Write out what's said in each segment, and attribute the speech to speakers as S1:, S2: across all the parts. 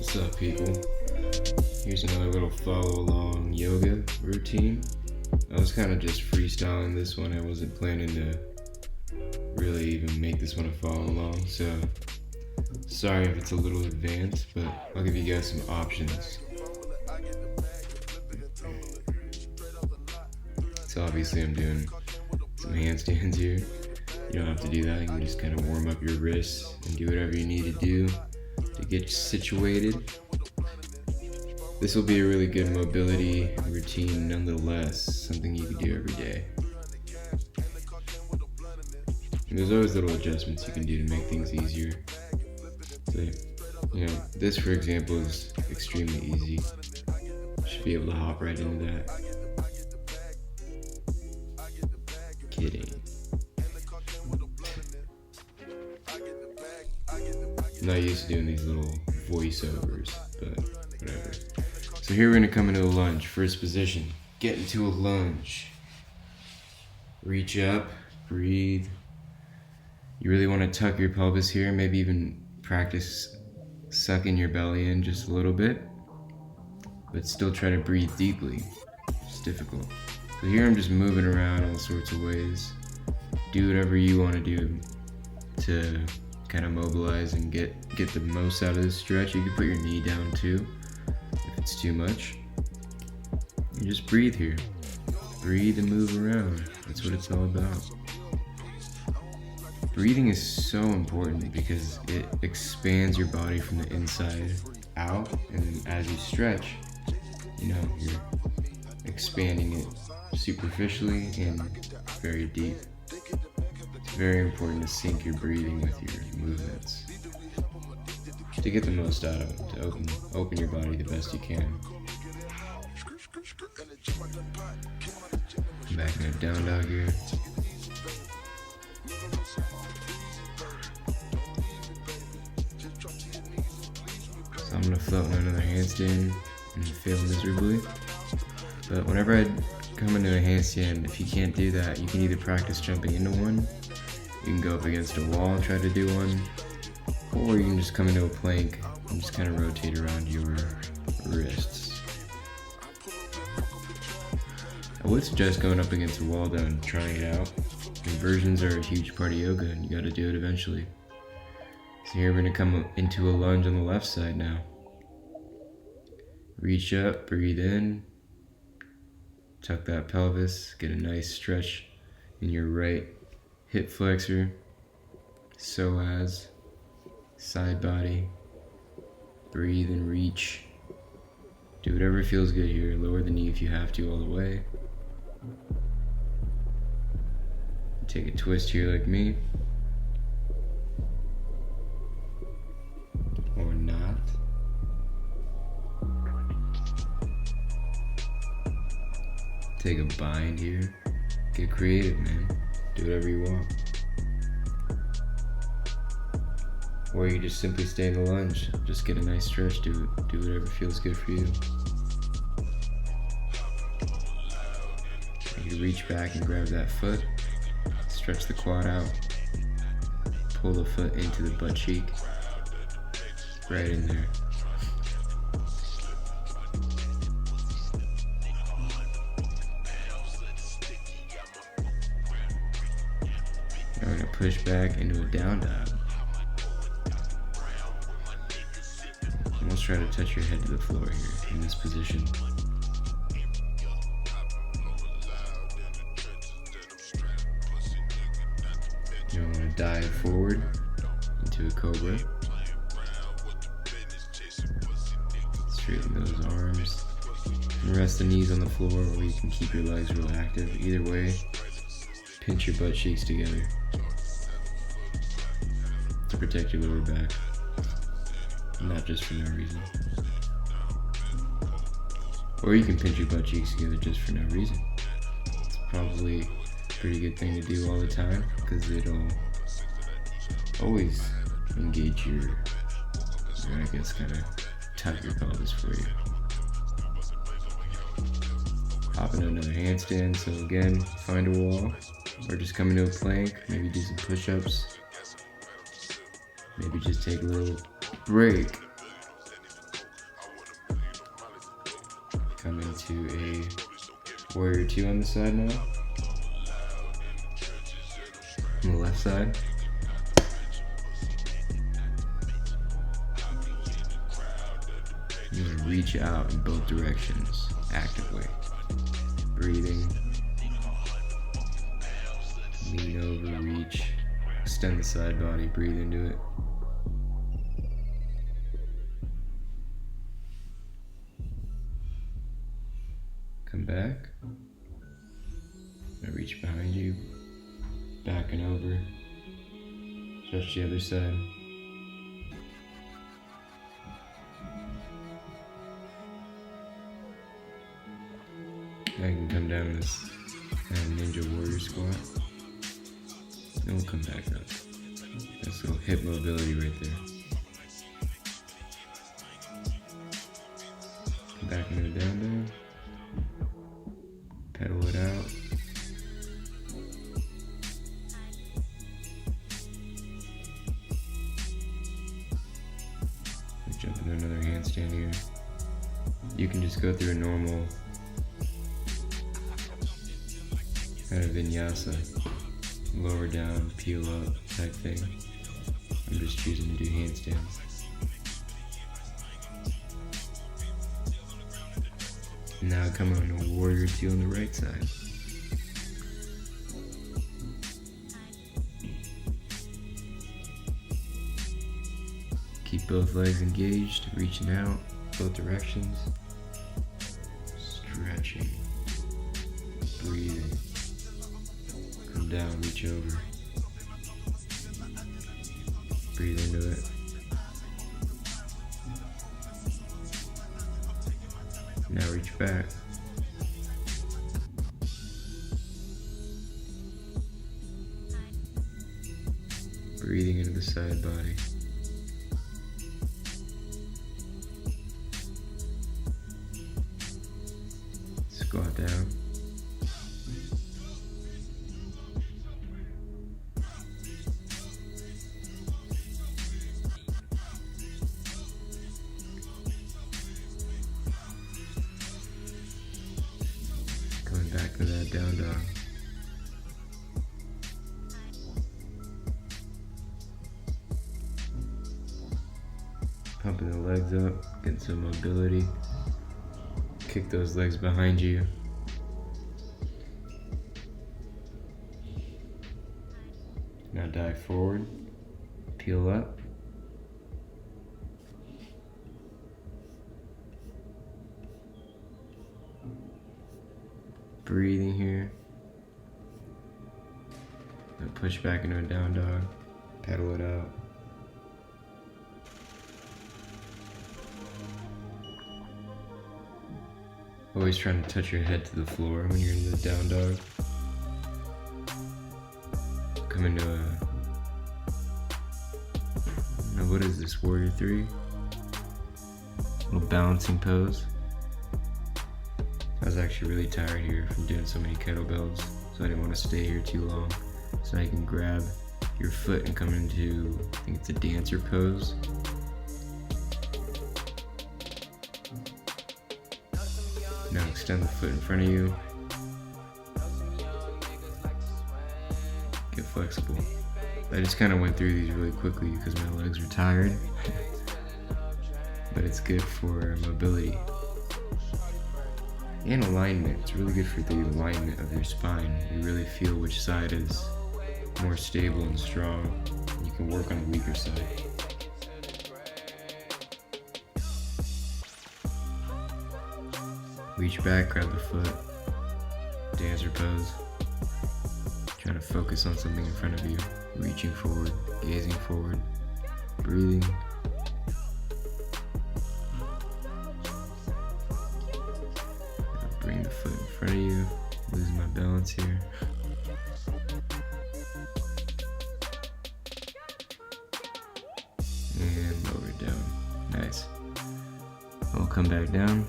S1: What's up, people? Here's another little follow along yoga routine. I was kind of just freestyling this one. I wasn't planning to really even make this one a follow along, so sorry if it's a little advanced, but I'll give you guys some options. So obviously I'm doing some handstands here. You don't have to do that. You can just kind of warm up your wrists and do whatever you need to do to get situated. This will be a really good mobility routine nonetheless, something you can do every day. And there's always little adjustments you can do to make things easier. So, this for example is extremely easy. Should be able to hop right into that. Kidding. I'm not used to doing these little voiceovers, but whatever. So here we're gonna come into a lunge. First position, get into a lunge. Reach up, breathe. You really wanna tuck your pelvis here, maybe even practice sucking your belly in just a little bit, but still try to breathe deeply. It's difficult. So here I'm just moving around all sorts of ways. Do whatever you wanna do to kind of mobilize and get the most out of this stretch. You can put your knee down too if it's too much. You just breathe here. Breathe and move around. That's what it's all about. Breathing is so important because it expands your body from the inside out, and as you stretch, you're expanding it superficially and very deep. It's very important to sync your breathing with your movements to get the most out of it, to open your body the best you can. Back in a down dog here. So I'm gonna float in another handstand and fail miserably. But whenever I come into a handstand, if you can't do that, you can either practice jumping into one, you can go up against a wall and try to do one, or you can just come into a plank and just kind of rotate around your wrists. I would suggest going up against a wall though and trying it out. Inversions are a huge part of yoga and you gotta do it eventually. So here we're gonna come into a lunge on the left side now. Reach up, breathe in, tuck that pelvis, get a nice stretch in your right hip flexor, psoas, side body. Breathe and reach. Do whatever feels good here. Lower the knee if you have to all the way. Take a twist here like me. Or not. Take a bind here. Get creative, man. Do whatever you want. Or you just simply stay in the lunge. Just get a nice stretch. Do whatever feels good for you. You can reach back and grab that foot. Stretch the quad out. Pull the foot into the butt cheek. Right in there. Now we're gonna push back into a down dog. Almost try to touch your head to the floor here in this position. You want to dive forward into a cobra. Straighten those arms. And rest the knees on the floor, or you can keep your legs real active. Either way, pinch your butt cheeks together to protect your lower back. Not just for no reason. Or you can pinch your butt cheeks together just for no reason. It's probably a pretty good thing to do all the time because it'll always engage your I guess kind of tuck your pelvis for you. Hop into another handstand. So again, find a wall or just come into a plank. Maybe do some push-ups. Maybe just take a little break into a warrior 2 on the side now. On the left side. You're gonna reach out in both directions actively. Breathing. Lean over, reach. Extend the side body, breathe into it. Come back. Now reach behind you. Backing over. Touch the other side. Now you can come down this ninja warrior squat. Then we'll come back up. That's a little hip mobility right there. Come back into the down dog. Pedal it out. Let's jump into another handstand here. You can just go through a normal kind of vinyasa, lower down, peel up type thing. I'm just choosing to do handstands. Now come on to warrior 2 on the right side. Keep both legs engaged, reaching out, both directions. Stretching, breathing. Come down, reach over. Breathe into it. Now reach back. Breathing into the side body. Squat down. Coming back to that down dog. Pumping the legs up, getting some mobility. Kick those legs behind you. Now dive forward, peel up. Breathing here. Now push back into a down dog, pedal it out. Always trying to touch your head to the floor when you're in the down dog. Come into what is this, warrior 3? Little balancing pose. I was actually really tired here from doing so many kettlebells, so I didn't want to stay here too long. So now you can grab your foot and come into, I think it's a dancer pose. Now extend the foot in front of you. Get flexible. I just kind of went through these really quickly because my legs were tired. But it's good for mobility and alignment. It's really good for the alignment of your spine. You really feel which side is more stable and strong. You can work on the weaker side. Reach back, grab the foot, dancer pose. Trying to focus on something in front of you. Reaching forward, gazing forward, breathing. Bring the foot in front of you, losing my balance here. And lower it down, nice. We'll come back down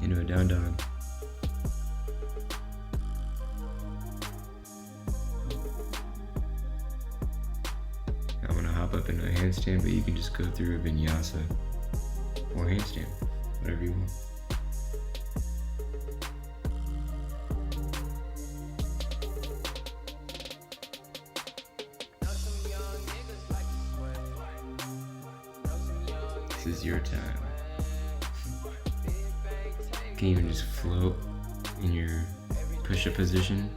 S1: into a down dog. I'm gonna hop up into a handstand, but you can just go through a vinyasa or handstand, whatever you want. is your time. You can even just float in your push-up position.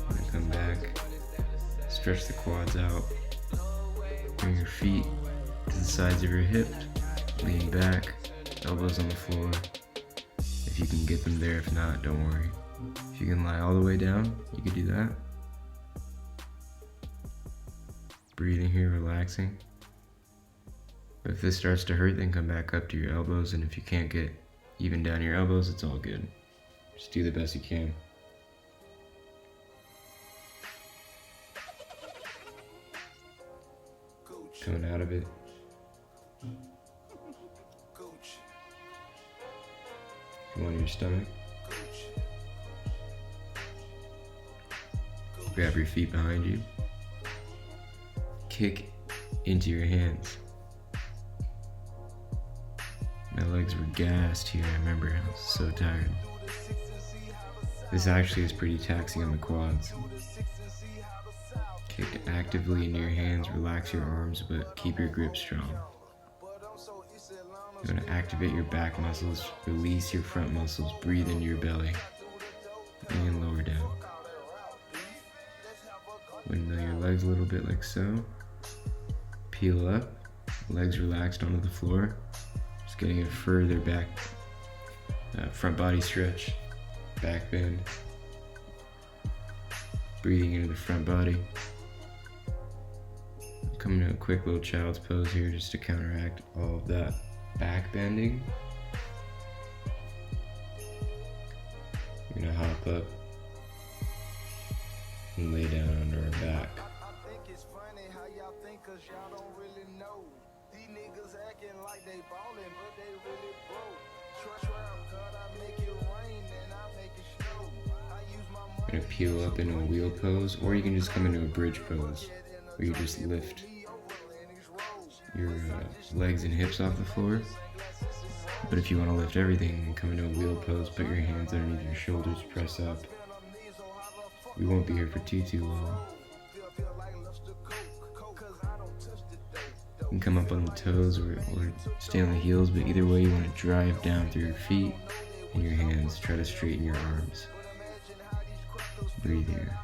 S1: And come back, stretch the quads out, bring your feet to the sides of your hips, lean back, elbows on the floor. If you can get them there, if not, don't worry. If you can lie all the way down, you can do that. Breathing here, relaxing. But if this starts to hurt, then come back up to your elbows, and if you can't get even down your elbows, it's all good. Just do the best you can. Coming out of it. Come on your stomach. Grab your feet behind you. Kick into your hands. My legs were gassed here, I remember. I was so tired. This actually is pretty taxing on the quads. Kick actively into your hands, relax your arms, but keep your grip strong. You want to activate your back muscles, release your front muscles, breathe into your belly, and lower down. Windmill your legs a little bit like so. Peel up, legs relaxed onto the floor. Just getting a further back, front body stretch, back bend. Breathing into the front body. Coming to a quick little child's pose here just to counteract all of that back bending. You're gonna hop up and lay down under our back. You're gonna peel up into a wheel pose, or you can just come into a bridge pose, where you just lift your legs and hips off the floor. But if you want to lift everything, come into a wheel pose, put your hands underneath your shoulders, press up. We won't be here for too long. You can come up on the toes or stay on the heels, but either way you want to drive down through your feet and your hands. Try to straighten your arms. Breathe here.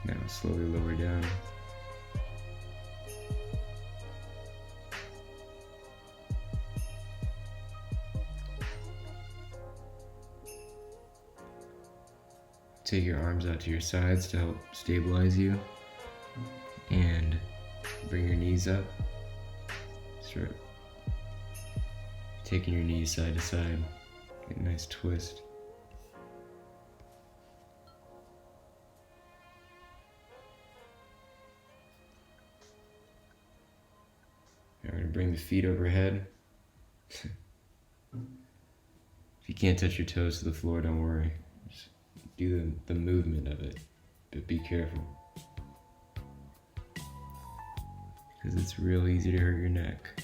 S1: Now slowly lower down. Take your arms out to your sides to help stabilize you. And bring your knees up. Start taking your knees side to side. Get a nice twist. Now we're going to bring the feet overhead. If you can't touch your toes to the floor, don't worry. Just do the movement of it, but be careful. Because it's real easy to hurt your neck.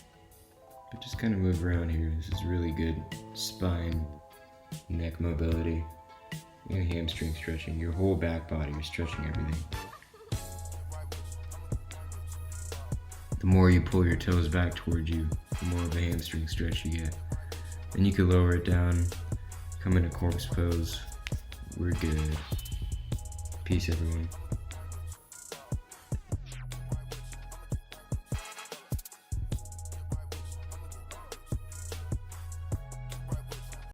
S1: But just kind of move around here. This is really good spine, neck mobility, and hamstring stretching. Your whole back body, you're stretching everything. The more you pull your toes back towards you, the more of a hamstring stretch you get. Then you can lower it down, come into corpse pose. We're good. Peace, everyone.